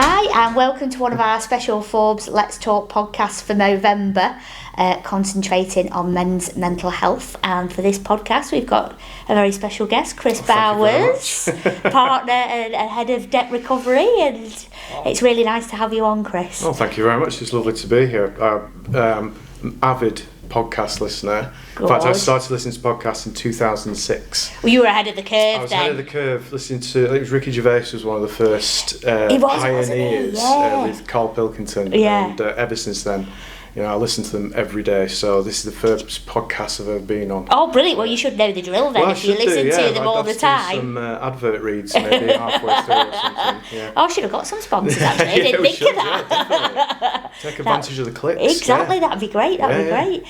Hi, and welcome to one of our special Forbes Let's Talk podcasts for November, concentrating on men's mental health. And for this podcast, we've got a very special guest, Chris Bowers, partner and head of debt recovery. And it's really nice to have you on, Chris. Oh, thank you very much. It's lovely to be here. I'm avid podcast listener. Good. In fact, I started listening to podcasts in 2006. Well, you were ahead of the curve. I was then. ahead of the curve, listening to, I think it was Ricky Gervais was one of the first pioneers with Carl Pilkington. Yeah. And ever since then, you know, I listen to them every day. So this is the first podcast I've ever been on. Oh, brilliant. Well, you should know the drill then if you listen to them all the time. Some advert reads maybe halfway through or something. Yeah. Oh, I should have got some sponsors actually. I didn't think of that. Yeah, take advantage of the clicks. Exactly, that'd be great. That'd be great.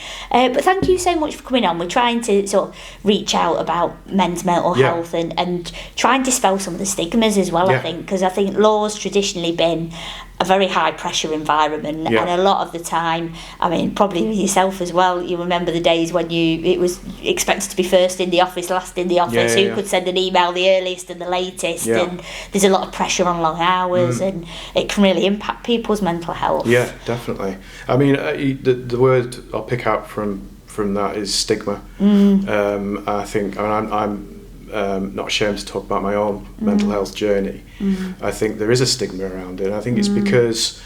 But thank you so much for coming on. We're trying to sort of reach out about men's mental health and try and dispel some of the stigmas as well. I think because I think law's traditionally been a very high pressure environment, and a lot of the time, I mean, probably with yourself as well, you remember the days when it was expected to be first in the office, last in the office, who could send an email the earliest and the latest, and there's a lot of pressure on long hours, and it can really impact people's mental health. Yeah, definitely. I mean, the word I'll pick out from that is stigma. I think, I'm not ashamed to talk about my own mental health journey. I think there is a stigma around it, and I think it's because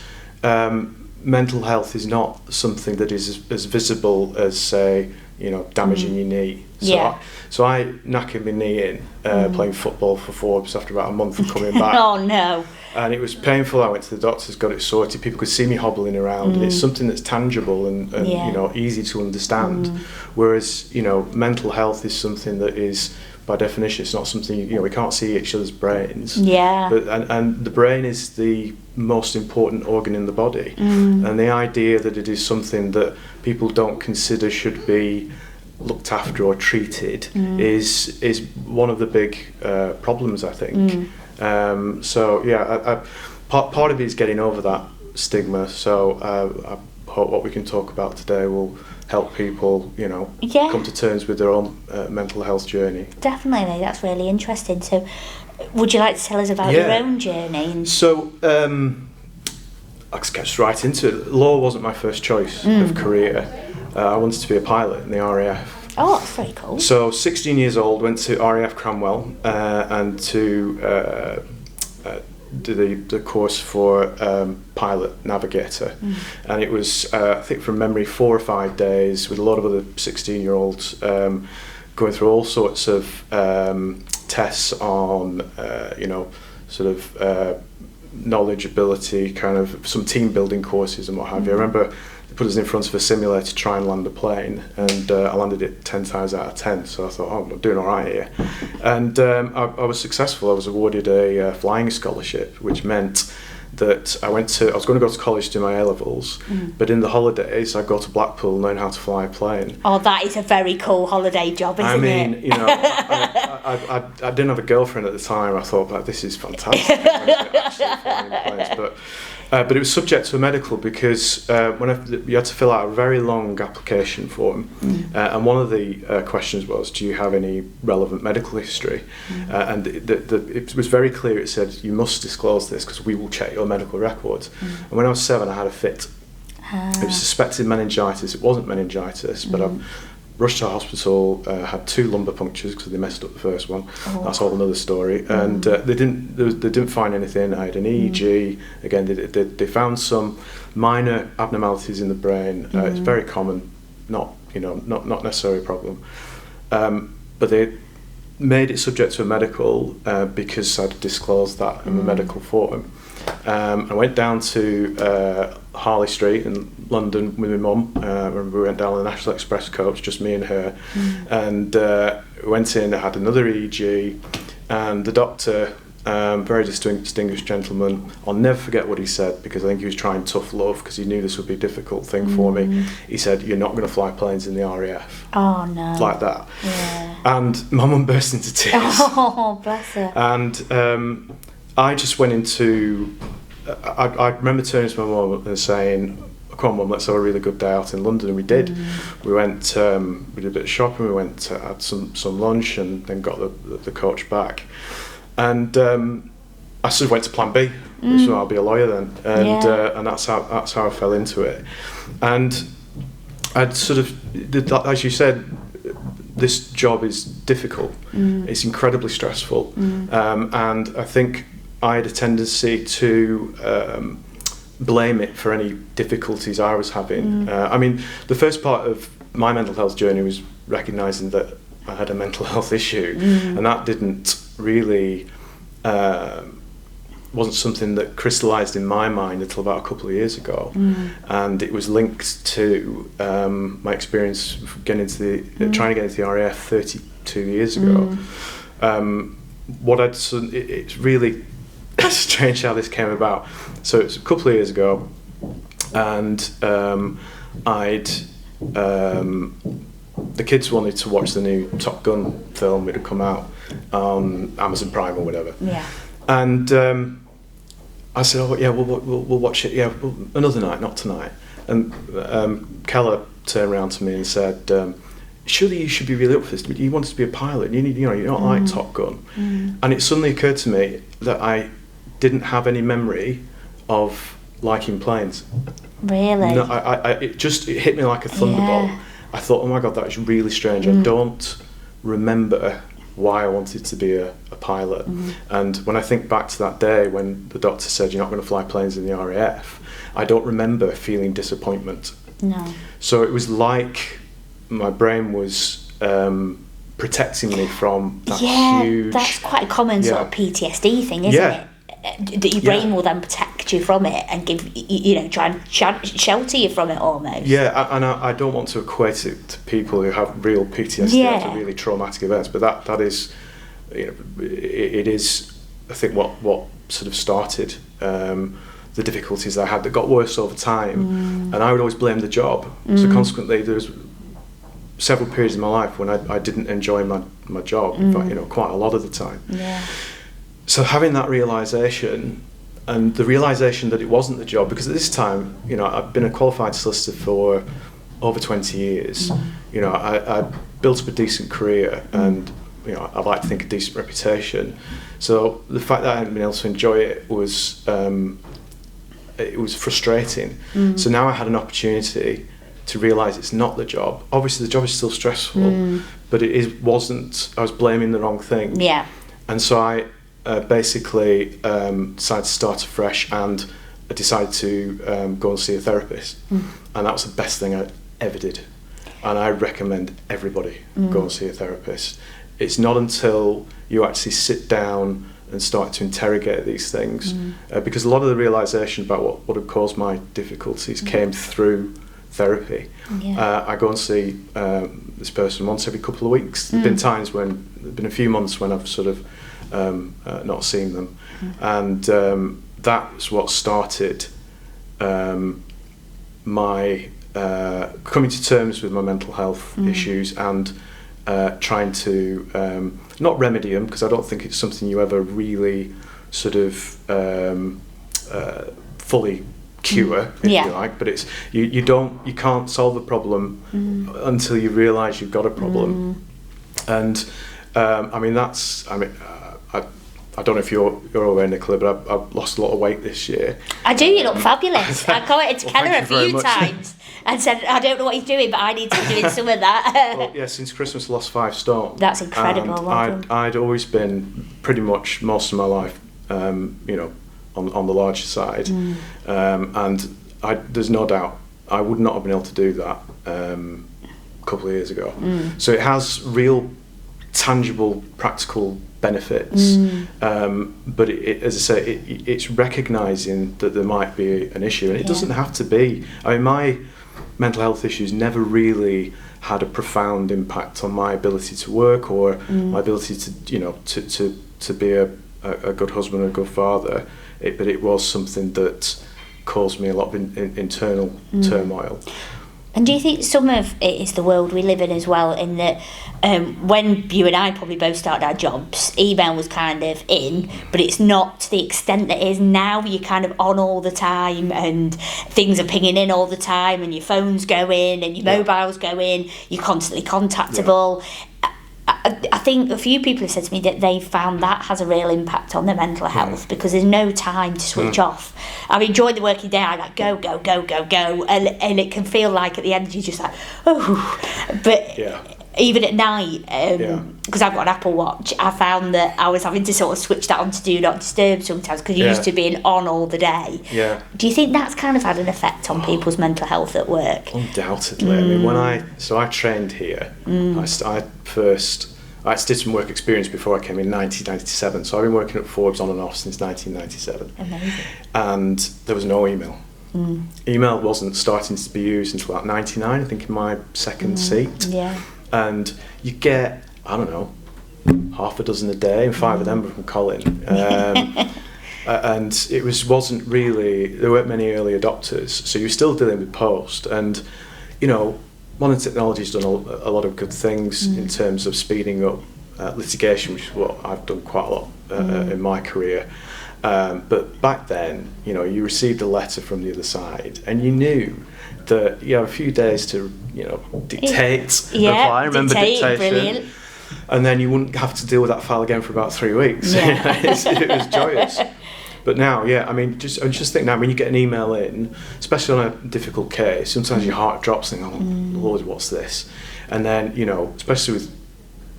mental health is not something that is as visible as, say, you know, damaging your knee. So I knackered my knee in playing football for Forbes after about a month of coming back. Oh no. And it was painful. I went to the doctors, got it sorted. People could see me hobbling around, and it's something that's tangible and you know, easy to understand. Whereas, you know, mental health is something that is, by definition, it's not something, you know, we can't see each other's brains. But and the brain is the most important organ in the body, and the idea that it is something that people don't consider should be looked after or treated is one of the big problems, I think. So yeah, part of it is getting over that stigma. So I hope what we can talk about today will help people, you know, come to terms with their own mental health journey. Definitely, that's really interesting. So, would you like to tell us about your own journey? So, let's get right into it. Law wasn't my first choice of career. I wanted to be a pilot in the RAF. Oh, that's very cool. So, 16 years old, went to RAF Cranwell and to do the course for pilot navigator, and it was I think from memory 4 or 5 days with a lot of other 16-year-olds going through all sorts of tests on you know, sort of knowledge, ability, kind of some team building courses and what have you. I remember they put us in front of a simulator to try and land a plane, and I landed it 10 times out of 10, so I thought, oh, I'm doing all right here. And I was successful. I was awarded a flying scholarship, which meant that I was going to go to college to do my A-levels, but in the holidays I'd go to Blackpool learn how to fly a plane. Oh, that is a very cool holiday job, isn't it? I mean, you know, I didn't have a girlfriend at the time. I thought, like, this is fantastic. But it was subject to a medical because you had to fill out a very long application form, and one of the questions was, do you have any relevant medical history? And it was very clear. It said, you must disclose this because we will check your medical records. And when I was 7, I had a fit. It was suspected meningitis. It wasn't meningitis, but I rushed to hospital, had 2 lumbar punctures because they messed up the first one. That's all another story. And they didn't find anything. I had an EEG. Again, they found some minor abnormalities in the brain. It's very common, not necessarily a problem. But they made it subject to a medical because I'd disclosed that in the medical form. I went down to Harley Street in London with my mum. I remember we went down on the National Express coach, just me and her, and went in. I had another EEG, and the doctor, very distinguished gentleman, I'll never forget what he said because I think he was trying tough love because he knew this would be a difficult thing for me. He said, "You're not going to fly planes in the RAF." Oh no! Like that. Yeah. And my mum burst into tears. Oh, bless her. And I just went into. I remember turning to my mum and saying, "Come on, Mum, let's have a really good day out in London." And we did. We went, we did a bit of shopping, we went to had some lunch and then got the coach back. And I sort of went to plan B. So I'll be a lawyer then, and that's how I fell into it. And I'd sort of, as you said, this job is difficult. It's incredibly stressful, and I think I had a tendency to blame it for any difficulties I was having. I mean, the first part of my mental health journey was recognising that I had a mental health issue, and that didn't really wasn't something that crystallised in my mind until about a couple of years ago, and it was linked to my experience getting into trying to get into the RAF 32 years ago. It's really strange how this came about. So it's a couple of years ago, and the kids wanted to watch the new Top Gun film. It had come out on Amazon Prime or whatever. Yeah. And I said, "Oh yeah, we'll watch it. Yeah, another night, not tonight." And Keller turned around to me and said, "Surely you should be really up for this. You wanted to be a pilot. You're not like Top Gun." And it suddenly occurred to me that I didn't have any memory of liking planes. Really? No, it hit me like a thunderbolt. Yeah. I thought, oh my God, that is really strange. I don't remember why I wanted to be a pilot. And when I think back to that day when the doctor said you're not going to fly planes in the RAF, I don't remember feeling disappointment. No. So it was like my brain was protecting me from that huge... Yeah, that's quite a common sort of PTSD thing, isn't it? That your brain will then protect you from it and give, try and shelter you from it almost. Yeah, and I don't want to equate it to people who have real PTSD after really traumatic events, but that is, it is, I think, what sort of started the difficulties I had that got worse over time, and I would always blame the job. So consequently, there's several periods in my life when I didn't enjoy my job, in fact, quite a lot of the time. Yeah. So having that realisation, and the realisation that it wasn't the job, because at this time, I've been a qualified solicitor for over 20 years. I built up a decent career, and I like to think a decent reputation. So the fact that I hadn't been able to enjoy it was frustrating. So now I had an opportunity to realise it's not the job. Obviously, the job is still stressful, but wasn't. I was blaming the wrong thing. Yeah. And so I basically decided to start afresh, and I decided to go and see a therapist, and that was the best thing I ever did, and I recommend everybody go and see a therapist. It's not until you actually sit down and start to interrogate these things, because a lot of the realisation about what had caused my difficulties came through therapy. I go and see this person once every couple of weeks. There've been times when there've been a few months when I've sort of not seen them, and that's what started my coming to terms with my mental health issues, and trying to not remedy them, because I don't think it's something you ever really sort of fully cure, if you like, but it's you can't solve a problem until you realise you've got a problem. And I don't know if you're aware, Nicola, but I've lost a lot of weight this year. I do. You look fabulous. I commented to Keller a few times and said, I don't know what he's doing, but I need to be doing some of that. Well, yeah, since Christmas I lost 5 stone. That's incredible. And I'd always been pretty much most of my life, on the larger side, and there's no doubt I would not have been able to do that a couple of years ago. So it has real, tangible, practical benefits, but as I say, it's recognising that there might be an issue, and it doesn't have to be. I mean, my mental health issues never really had a profound impact on my ability to work, or my ability to be a good husband and a good father. But it was something that caused me a lot of internal turmoil. And do you think some of it is the world we live in as well, in that when you and I probably both started our jobs, email was kind of in, but it's not to the extent that it is now. You're kind of on all the time, and things are pinging in all the time, and your phone's going, and your mobile's going, you're constantly contactable. I think a few people have said to me that they found that has a real impact on their mental health because there's no time to switch off. I mean, during the working day, I like go, and it can feel like at the end you're just like, oh, but even at night, because I've got an Apple Watch, I found that I was having to sort of switch that on to do not disturb sometimes because you're used to being on all the day. Yeah. Do you think that's kind of had an effect on people's mental health at work? Undoubtedly. I mean, when I trained here, I did some work experience before I came in 1997, so I've been working at Forbes on and off since 1997. Amazing. And there was no email. Email wasn't starting to be used until about 99, I think, in my second seat. Yeah. And you get, I don't know, half a dozen a day, and 5 of them were from Colin. And it wasn't really, there weren't many early adopters, so you're still dealing with post. And, you know, modern technology's done a lot of good things in terms of speeding up litigation, which is what I've done quite a lot in my career. But back then, you know, you received a letter from the other side, and you knew that you have a few days to, you know, dictate, reply. I remember dictation. Brilliant. And then you wouldn't have to deal with that file again for about 3 weeks. Yeah. It was joyous. But now, I mean, just think now, when you get an email in, especially on a difficult case, sometimes your heart drops and oh, Lord, what's this? And then, you know, especially with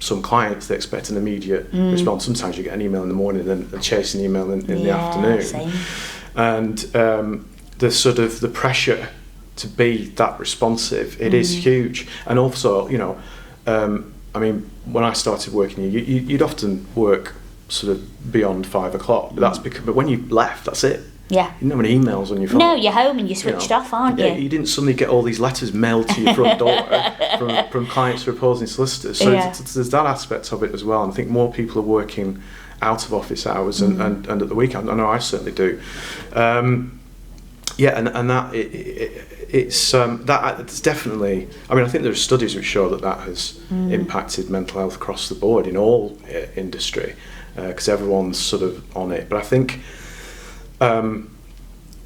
some clients, they expect an immediate response. Sometimes you get an email in the morning and chase an email in the afternoon. Same. And the sort of the pressure to be that responsive, it is huge. And also, you know, I mean, when I started working here, you'd often work sort of beyond 5 o'clock, but that's because, but when you left, that's it. Yeah. You didn't have any emails on your phone. No, you're home and you're switched off, aren't you? You didn't suddenly get all these letters mailed to your front door from clients for opposing solicitors. So there's that aspect of it as well. And I think more people are working out of office hours and at the weekend. I know I certainly do. And that it's definitely. I mean, I think there are studies which show that has impacted mental health across the board in all industry, because everyone's sort of on it. But I think, and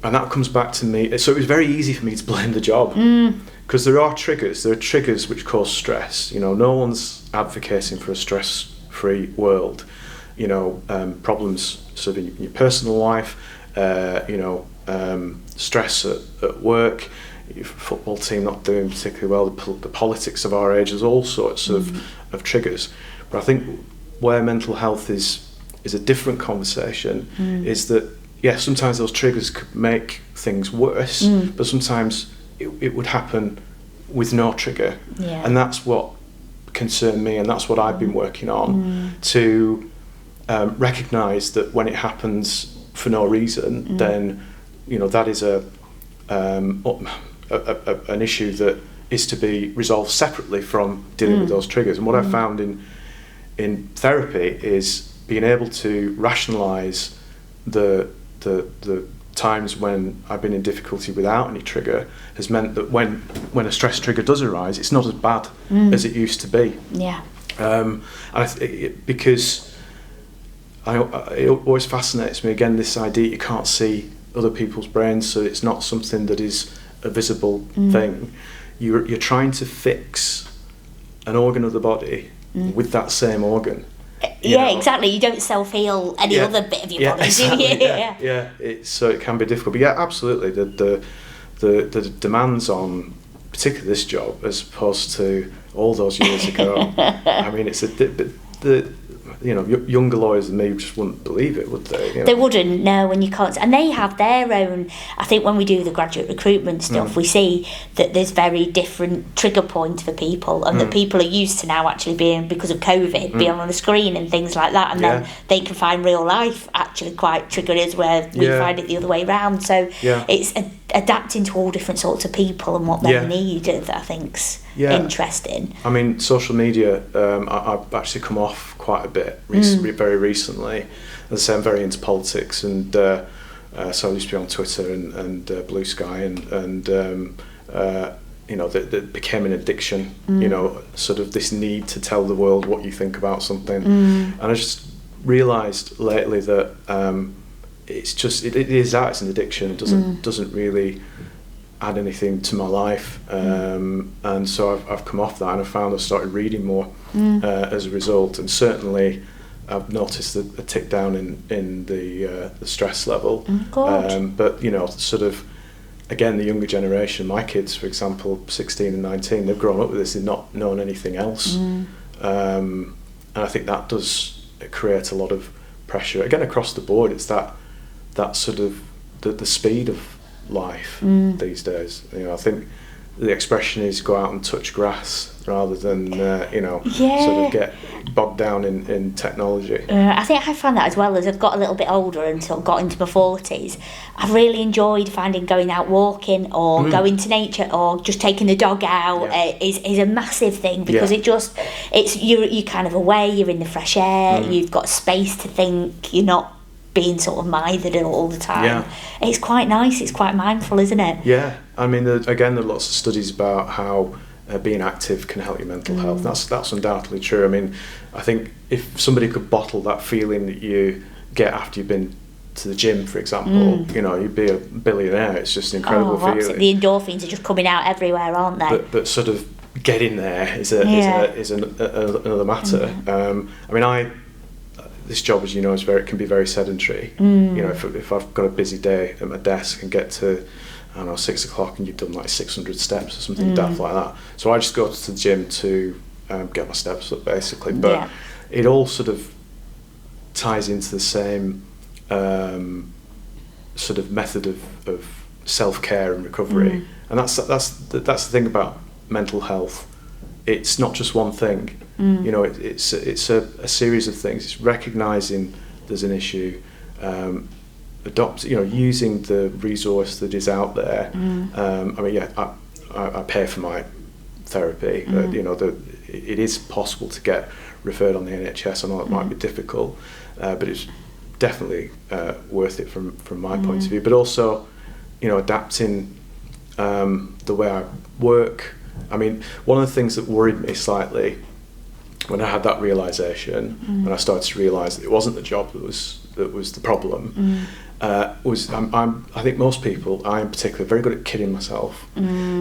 that comes back to me. So it was very easy for me to blame the job, because there are triggers. There are triggers which cause stress. You know, no one's advocating for a stress-free world. You know, problems sort of in your personal life. You know. Stress at work, your football team not doing particularly well, the politics of our age, there's all sorts of triggers. But I think where mental health is a different conversation is that, sometimes those triggers could make things worse, but sometimes it would happen with no trigger. Yeah. And that's what concerned me, and that's what I've been working on, to recognise that when it happens for no reason, then you know that is an issue that is to be resolved separately from dealing with those triggers. And what I've found in therapy is being able to rationalise the times when I've been in difficulty without any trigger has meant that when a stress trigger does arise, it's not as bad as it used to be. Yeah. And because it always fascinates me, again, this idea you can't see other people's brains, so it's not something that is a visible thing. You're trying to fix an organ of the body with that same organ. Exactly. You don't self-heal any other bit of your body, exactly. do you? So it can be difficult. But absolutely, the demands on particularly this job as opposed to all those years ago. I mean, it's younger lawyers than me just wouldn't believe it, would they? You know? They wouldn't, no, and you can't. And they have their own. I think when we do the graduate recruitment stuff, we see that there's very different trigger points for people, and that people are used to now actually being, because of COVID, being on a screen and things like that, and then they can find real life actually quite triggering, where we find it the other way around. So it's adapting to all different sorts of people and what they need, that I think's interesting. I mean, social media, I've actually come off quite a bit very recently. As I say, I'm very into politics, and so I used to be on Twitter and Blue Sky, and you know, that became an addiction. You know, sort of this need to tell the world what you think about something, and I just realised lately that it's an addiction. It doesn't really add anything to my life, and so I've come off that, and I've started reading more. as a result, and certainly I've noticed a tick down in the stress level. But sort of again, the younger generation, my kids, for example, 16 and 19, they've grown up with this, they've not known anything else, and I think that does create a lot of pressure again across the board. It's that sort of the speed of life these days. I think the expression is go out and touch grass rather than sort of get bogged down in technology. I think I found that as well as I've got a little bit older and sort of got into my 40s. I've really enjoyed finding going out walking or going to nature or just taking the dog out is a massive thing, because you're kind of away, you're in the fresh air, you've got space to think, you're not being sort of mithered all the time. It's quite nice, it's quite mindful, isn't it? I mean, again, there are lots of studies about how being active can help your mental health. That's undoubtedly true. I mean, I think if somebody could bottle that feeling that you get after you've been to the gym, for example, you'd be a billionaire. It's just an incredible feeling. The endorphins are just coming out everywhere, aren't they? But sort of getting there is another matter. I mean, this job, as you know, can be very sedentary. If I've got a busy day at my desk and get to 6 o'clock and you've done like 600 steps or something daft like that, so I just go to the gym to get my steps up, basically. But it all sort of ties into the same sort of method of self-care and recovery, and that's the thing about mental health. It's not just one thing. It's a series of things. It's recognising there's an issue, using the resource that is out there. I pay for my therapy. It is possible to get referred on the NHS. I know it might be difficult, but it's definitely worth it from my point of view. But also, adapting the way I work. I mean, one of the things that worried me slightly when I had that realisation, and I started to realise that it wasn't the job that was the problem, I think most people, I in particular, are very good at kidding myself.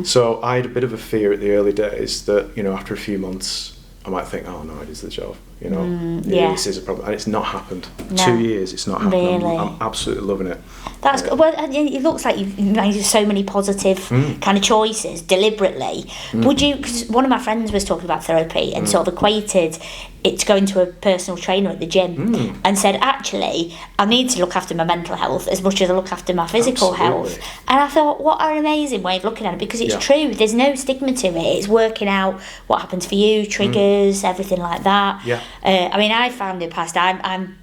So I had a bit of a fear at the early days that, after a few months, I might think, oh no, it is the job. This is a problem, and it's not happened. No. 2 years, it's not happened. Really? I'm absolutely loving it. That's good. Well, it looks like you've made so many positive kind of choices deliberately. Would you? Because one of my friends was talking about therapy and sort of equated it to going to a personal trainer at the gym and said, actually, I need to look after my mental health as much as I look after my physical health. And I thought, what an amazing way of looking at it, because it's true. There's no stigma to it. It's working out what happens for you, triggers, everything like that. I mean, I found in the past, I'm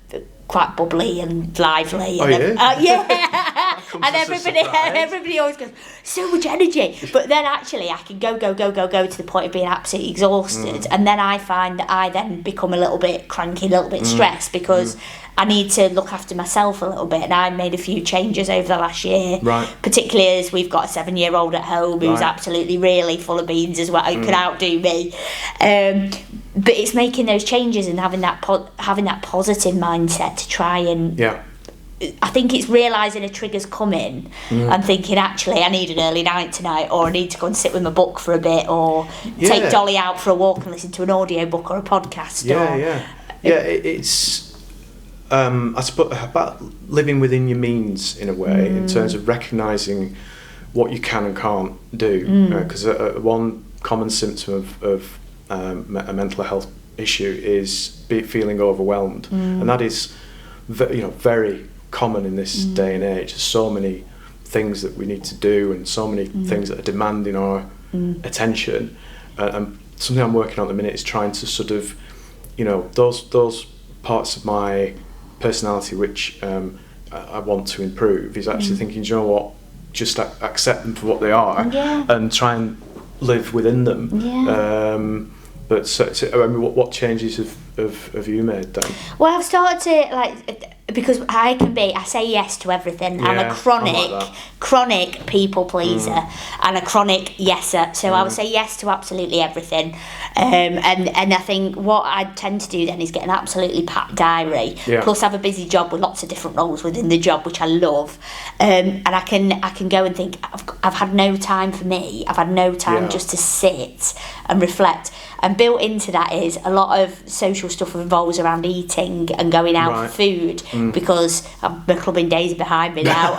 quite bubbly and lively. And and everybody always goes, so much energy. But then actually I can go to the point of being absolutely exhausted. And then I find that I then become a little bit cranky, a little bit stressed, because I need to look after myself a little bit. And I made a few changes over the last year, particularly as we've got a 7-year-old at home who's absolutely really full of beans as well, who could outdo me. But it's making those changes and having that positive mindset to try and. I think it's realising a trigger's coming and thinking, actually, I need an early night tonight, or I need to go and sit with my book for a bit, or take Dolly out for a walk and listen to an audiobook or a podcast. It's I suppose about living within your means in a way, in terms of recognising what you can and can't do. Because one common symptom of a mental health issue is feeling overwhelmed, and that is very common in this day and age. There's so many things that we need to do, and so many things that are demanding our attention. And something I'm working on at the minute is trying to sort of, those parts of my personality which I want to improve, is actually thinking, do you know what, just accept them for what they are, and try and live within them. But I mean, what changes have you made then? Well, I've started to because I say yes to everything. I'm a chronic people pleaser and a chronic yeser. So I would say yes to absolutely everything. And I think what I tend to do then is get an absolutely packed diary. Yeah. Plus, I have a busy job with lots of different roles within the job, which I love. And I can go and think I've had no time for me. I've had no time just to sit and reflect. And built into that is a lot of social stuff revolves around eating and going out for food, because my clubbing days are behind me now.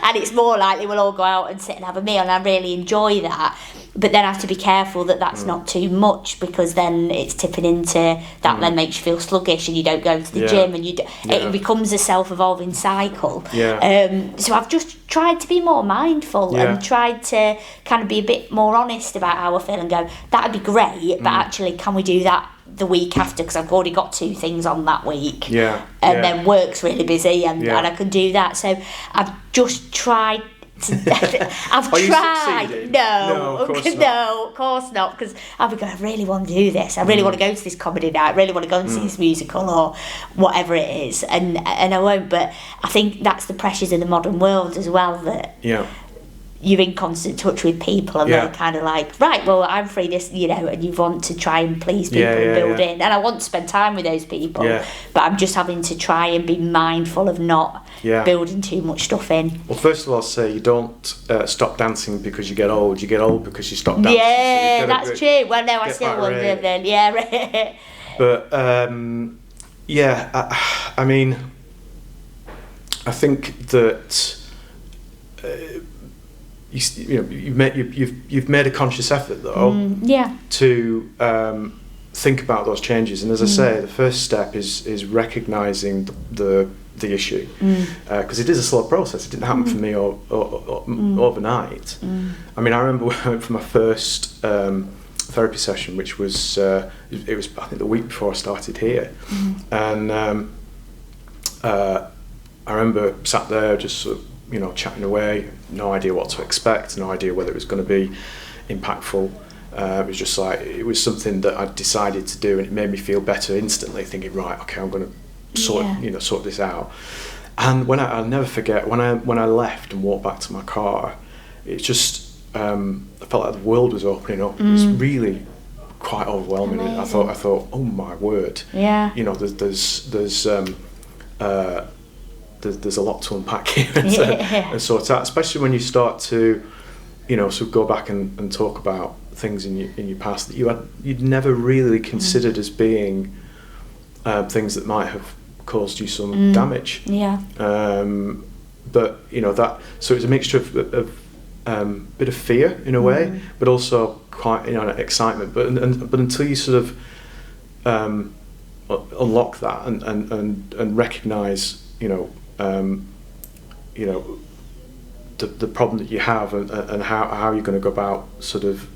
And it's more likely we'll all go out and sit and have a meal, and I really enjoy that. But then I have to be careful that that's not too much, because then it's tipping into that then makes you feel sluggish and you don't go to the gym, and it becomes a self-evolving cycle. So I've just tried to be more mindful and tried to kind of be a bit more honest about how I feel and go, that'd be great, but actually can we do that the week after, because I've already got 2 things on that week, and then work's really busy, and I can do that. So I've just tried I've tried. No, of course not. Because I'll be going, I really want to do this. I really want to go to this comedy night. I really want to go and see this musical or whatever it is, and I won't. But I think that's the pressures in the modern world as well. That you're in constant touch with people, and they're kind of like, right, well, I'm free this, and you want to try and please people and build in, and I want to spend time with those people, but I'm just having to try and be mindful of not building too much stuff in. Well, first of all, I'll say you don't stop dancing because you get old. You get old because you stop dancing. Yeah, so that's true. Well, no, I still wonder then. Yeah. But I mean, I think that. You've made a conscious effort though to think about those changes, and as I say, the first step is recognising the issue, because it is a slow process. It didn't happen for me overnight. I mean, I remember when I went for my first therapy session, which was it was I think the week before I started here, and I remember sat there just sort of chatting away, no idea what to expect, no idea whether it was going to be impactful. It was just like, it was something that I decided to do, and it made me feel better instantly, thinking, right, okay, I'm going to sort this out. And I'll never forget when I left and walked back to my car, it just I felt like the world was opening up. It was really quite overwhelming. Amazing. I thought, oh my word, there's a lot to unpack here and sort out, especially when you start to, sort of go back and talk about things in your past that you'd never really considered as being things that might have caused you some damage. But that, so it's a mixture of bit of fear in a way, but also quite excitement. But until you sort of unlock that and recognise the problem that you have and how you're going to go about sort of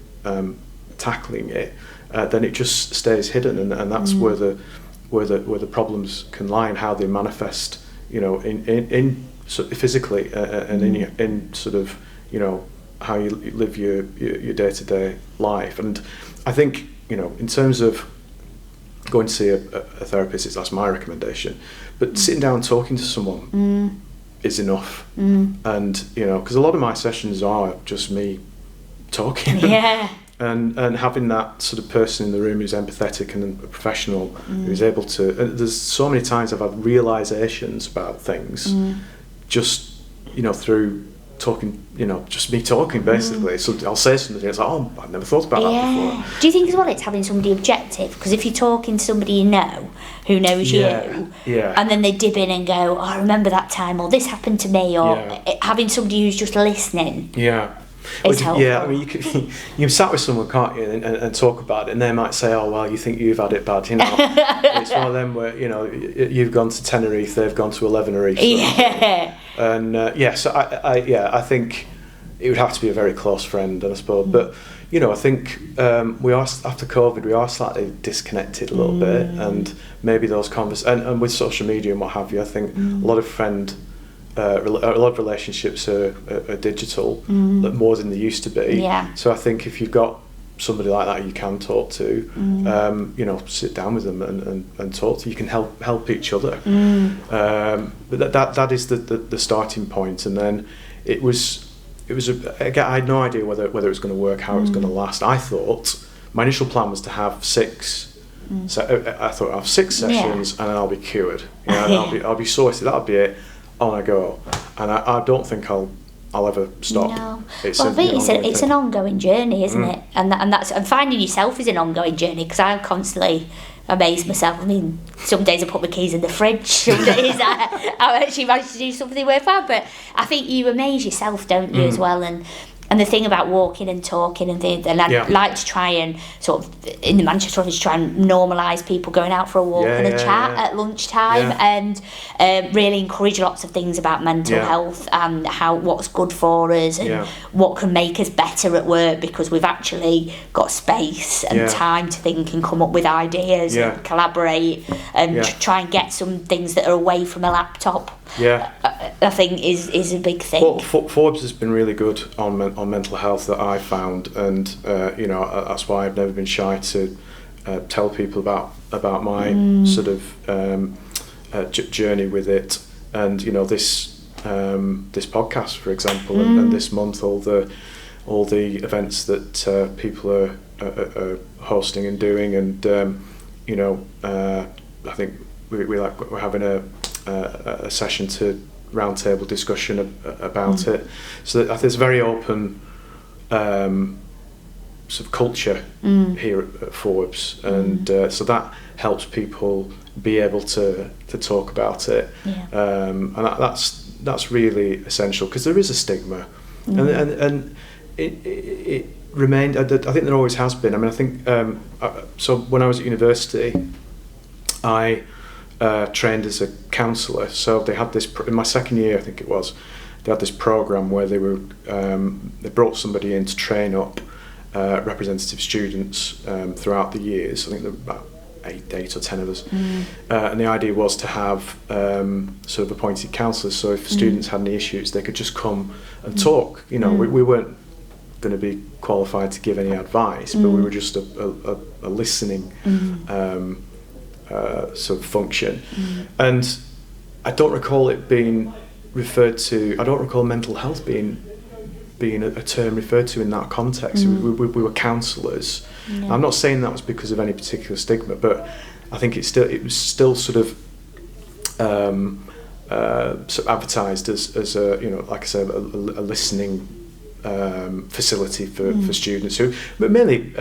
tackling it, then it just stays hidden, and that's where the problems can lie, and how they manifest, in sort of physically and in sort of how you live your day-to-day life. And I think in terms of going to see a therapist, that's my recommendation. But sitting down and talking to someone is enough. And because a lot of my sessions are just me talking, and having that sort of person in the room who's empathetic and a professional, who's able to. And there's so many times I've had realizations about things, just through talking, just me talking basically. So I'll say something, it's like, oh, I've never thought about that before. Do you think as well it's having somebody objective? Because if you're talking to somebody who knows you, and then they dip in and go, oh, I remember that time, or this happened to me, or having somebody who's just listening. Is helpful. I mean, you sat with someone, can't you, and talk about it, and they might say, oh, well, you think you've had it bad, It's one of them where, you've gone to Tenerife, they've gone to 11 Reef. And so I think it would have to be a very close friend, I suppose. But I think we are, after COVID, we are slightly disconnected a little bit, and maybe those and with social media and what have you, I think a lot of relationships are digital, more than they used to be. So I think if you've got somebody like that you can talk to, you know, sit down with them and talk to. You can help each other. But that is the starting point. And then again, I had no idea whether it was going to work, how it was going to last. I thought my initial plan was to have 6. So I thought I'll have 6 sessions and then I'll be cured. You know, I'll be sorted. That'll be it. On I go. And I don't think I'll ever stop. No. I think it's an ongoing journey, isn't it? And finding yourself is an ongoing journey, because I constantly amaze myself. I mean, some days I put my keys in the fridge, some days I actually manage to do something worthwhile. But I think you amaze yourself, don't you, as well? And the thing about walking and talking and things, and I'd like to try and sort of, in the Manchester office, try and normalise people going out for a walk and a chat at lunchtime, and really encourage lots of things about mental health and what's good for us and what can make us better at work, because we've actually got space and time to think and come up with ideas and collaborate and try and get some things that are away from a laptop. I think is a big thing. Well, Forbes has been really good on mental health that I found, and you know, that's why I've never been shy to tell people about my sort of journey with it. And you know, this podcast, for example, and this month, all the events that people are hosting and doing, and you know, I think we're having a session to roundtable discussion about it. So there's a very open sort of culture here at Forbes, and so that helps people be able to talk about it, and that's really essential, because there is a stigma, and it remained. I think there always has been. I mean, I think so. When I was at university, I trained as a counsellor. So they had this in my second year, I think it was. They had this program where they brought somebody in to train up representative students throughout the years. I think there were about 8 or 10 of us, and the idea was to have sort of appointed counsellors. So if students had any issues, they could just come and talk. You know, we weren't going to be qualified to give any advice, but we were just a listening sort of function. And I don't recall it being referred to. I don't recall mental health being a term referred to in that context. We were counsellors. I'm not saying that was because of any particular stigma, but I think it was still sort of advertised as a, you know, like I said, a listening facility for students who, but mainly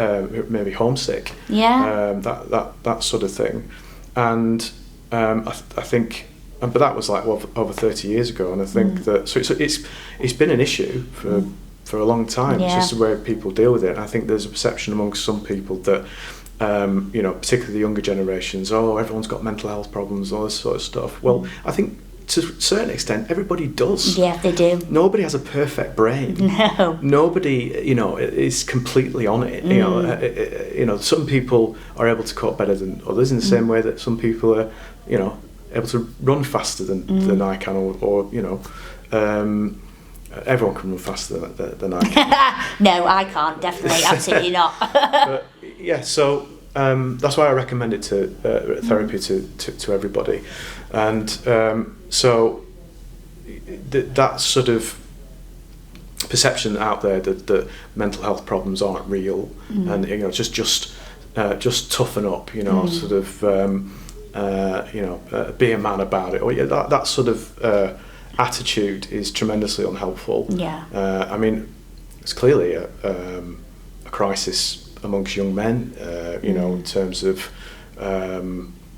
maybe homesick, that sort of thing. And I think, but that was like over 30 years ago, and I think that so it's been an issue for a long time. It's just the way people deal with it. And I think there's a perception amongst some people that you know, particularly the younger generations, everyone's got mental health problems, all this sort of stuff. Well, I think to a certain extent, everybody does. Yeah, they do. Nobody has a perfect brain. No. Nobody, you know, is completely on it. You know, some people are able to cope better than others, in the same way that some people are, you know, able to run faster than I can, or you know, everyone can run faster than I can. No, I can't. Definitely, absolutely not. But, yeah, so that's why I recommend it to therapy to everybody, and so that sort of perception out there that mental health problems aren't real, and you know, just toughen up, you know, sort of you know, be a man about it, or that sort of attitude is tremendously unhelpful. I mean, it's clearly a crisis amongst young men, you know, in terms of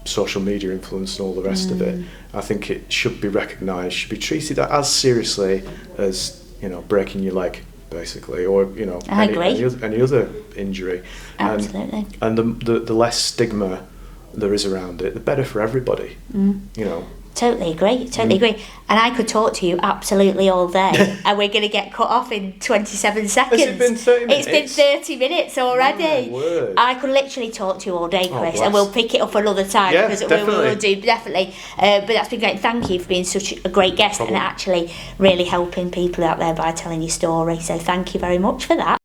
social media influence and all the rest of it. I think it should be recognised, should be treated as seriously as, you know, breaking your leg, basically, or, you know, any other injury. Absolutely. And the less stigma there is around it, the better for everybody. You know. Totally agree. And I could talk to you absolutely all day, and we're going to get cut off in 27 seconds. Has it been 30 minutes? It's been 30 minutes already. Oh, my word. I could literally talk to you all day, Chris, and we'll pick it up another time. Yeah, because definitely. we'll do, definitely. But that's been great. Thank you for being such a great guest and actually really helping people out there by telling your story. So thank you very much for that.